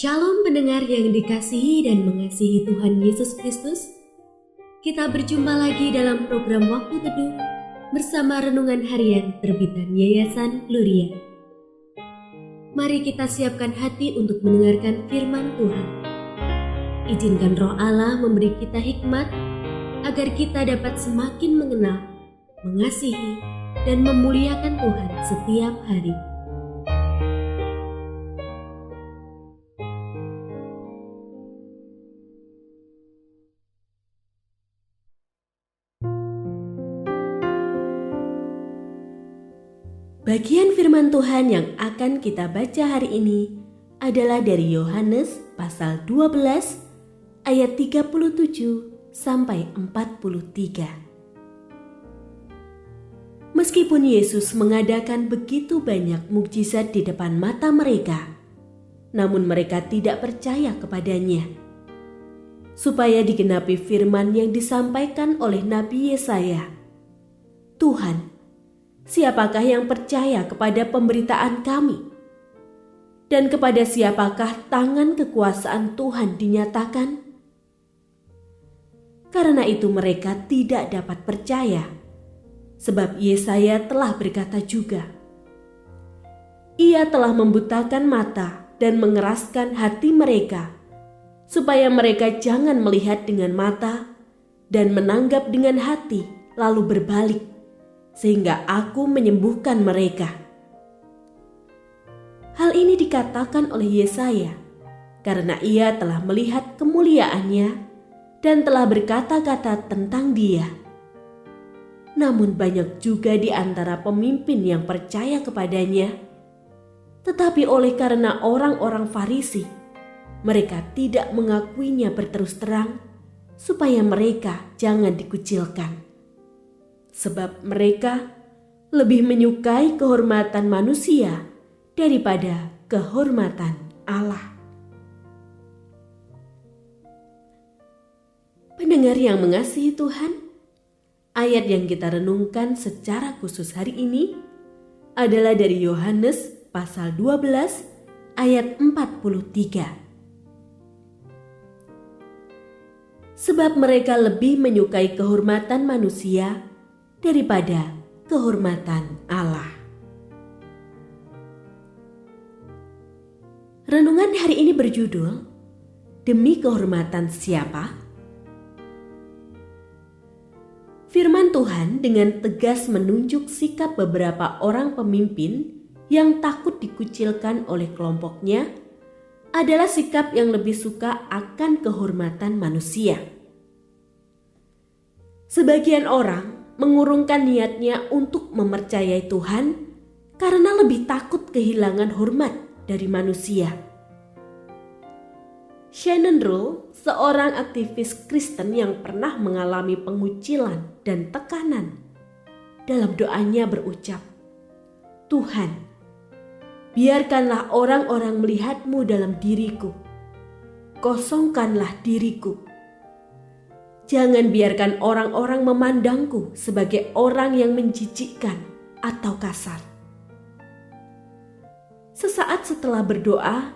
Shalom pendengar yang dikasihi dan mengasihi Tuhan Yesus Kristus. Kita berjumpa lagi dalam program Waktu Teduh bersama Renungan Harian terbitan Yayasan Gloria. Mari kita siapkan hati untuk mendengarkan firman Tuhan. Izinkan Roh Allah memberi kita hikmat agar kita dapat semakin mengenal, mengasihi, dan memuliakan Tuhan setiap hari. Bagian firman Tuhan yang akan kita baca hari ini adalah dari Yohanes pasal 12 ayat 37 sampai 43. Meskipun Yesus mengadakan begitu banyak mukjizat di depan mata mereka, namun mereka tidak percaya kepadanya. Supaya digenapi firman yang disampaikan oleh Nabi Yesaya, "Tuhan, siapakah yang percaya kepada pemberitaan kami? Dan kepada siapakah tangan kekuasaan Tuhan dinyatakan?" Karena itu mereka tidak dapat percaya, sebab Yesaya telah berkata juga, "Ia telah membutakan mata dan mengeraskan hati mereka, supaya mereka jangan melihat dengan mata dan menanggap dengan hati lalu berbalik, sehingga aku menyembuhkan mereka." Hal ini dikatakan oleh Yesaya karena ia telah melihat kemuliaannya dan telah berkata-kata tentang dia. Namun banyak juga di antara pemimpin yang percaya kepadanya, tetapi oleh karena orang-orang Farisi, mereka tidak mengakuinya berterus terang supaya mereka jangan dikucilkan. Sebab mereka lebih menyukai kehormatan manusia daripada kehormatan Allah. Pendengar yang mengasihi Tuhan, ayat yang kita renungkan secara khusus hari ini adalah dari Yohanes pasal 12 ayat 43. Sebab mereka lebih menyukai kehormatan manusia daripada kehormatan Allah. Renungan hari ini berjudul, "Demi kehormatan siapa?" Firman Tuhan dengan tegas menunjuk sikap beberapa orang pemimpin yang takut dikucilkan oleh kelompoknya adalah sikap yang lebih suka akan kehormatan manusia. Sebagian orang mengurungkan niatnya untuk mempercayai Tuhan karena lebih takut kehilangan hormat dari manusia. Shannon Rolle, seorang aktivis Kristen yang pernah mengalami pengucilan dan tekanan, dalam doanya berucap, "Tuhan, biarkanlah orang-orang melihatmu dalam diriku. Kosongkanlah diriku. Jangan biarkan orang-orang memandangku sebagai orang yang menjijikkan atau kasar." Sesaat setelah berdoa,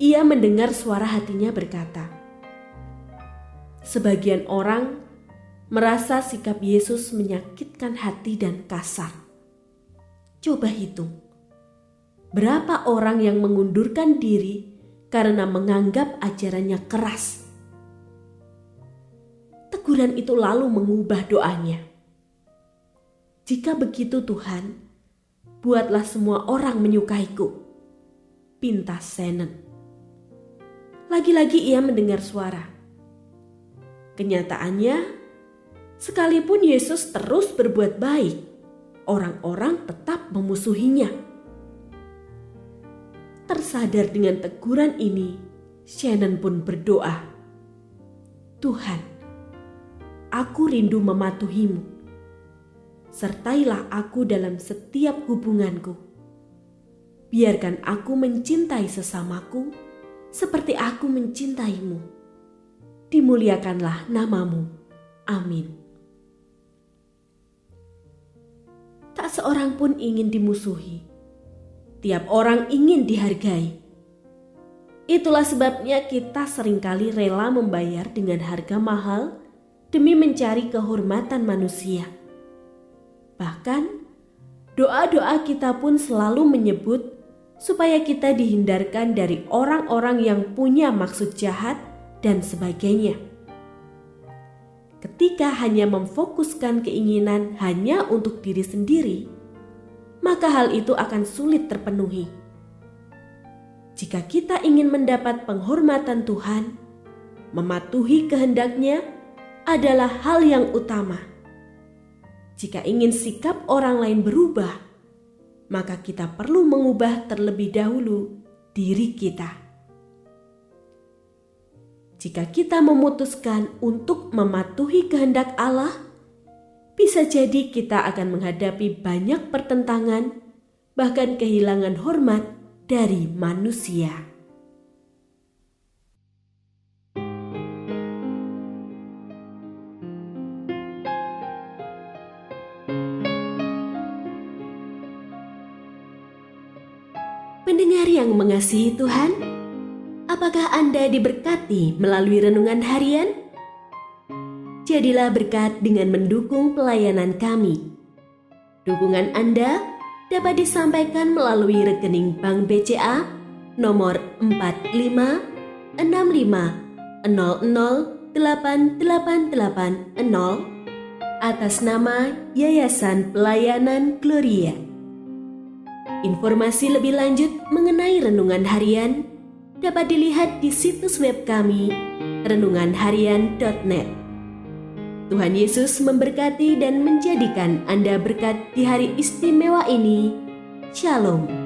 ia mendengar suara hatinya berkata, "Sebagian orang merasa sikap Yesus menyakitkan hati dan kasar. Coba hitung, berapa orang yang mengundurkan diri karena menganggap ajarannya keras." Teguran itu lalu mengubah doanya. "Jika begitu Tuhan, buatlah semua orang menyukaiku," pinta Shannon. Lagi-lagi ia mendengar suara. Kenyataannya, sekalipun Yesus terus berbuat baik, orang-orang tetap memusuhinya. Tersadar dengan teguran ini, Shannon pun berdoa, "Tuhan, aku rindu mematuhimu. Sertailah aku dalam setiap hubunganku. Biarkan aku mencintai sesamaku seperti aku mencintaimu. Dimuliakanlah namamu. Amin." Tak seorang pun ingin dimusuhi. Tiap orang ingin dihargai. Itulah sebabnya kita seringkali rela membayar dengan harga mahal demi mencari kehormatan manusia. Bahkan, doa-doa kita pun selalu menyebut supaya kita dihindarkan dari orang-orang yang punya maksud jahat dan sebagainya. Ketika hanya memfokuskan keinginan hanya untuk diri sendiri, maka hal itu akan sulit terpenuhi. Jika kita ingin mendapat penghormatan Tuhan, mematuhi kehendak-Nya adalah hal yang utama. Jika ingin sikap orang lain berubah, maka kita perlu mengubah terlebih dahulu diri kita. Jika kita memutuskan untuk mematuhi kehendak Allah, bisa jadi kita akan menghadapi banyak pertentangan, bahkan kehilangan hormat dari manusia. Pendengar yang mengasihi Tuhan, apakah Anda diberkati melalui renungan harian? Jadilah berkat dengan mendukung pelayanan kami. Dukungan Anda dapat disampaikan melalui rekening Bank BCA nomor 4565008880 atas nama Yayasan Pelayanan Gloria. Informasi lebih lanjut mengenai renungan harian dapat dilihat di situs web kami renunganharian.net. Tuhan Yesus memberkati dan menjadikan Anda berkat di hari istimewa ini. Shalom.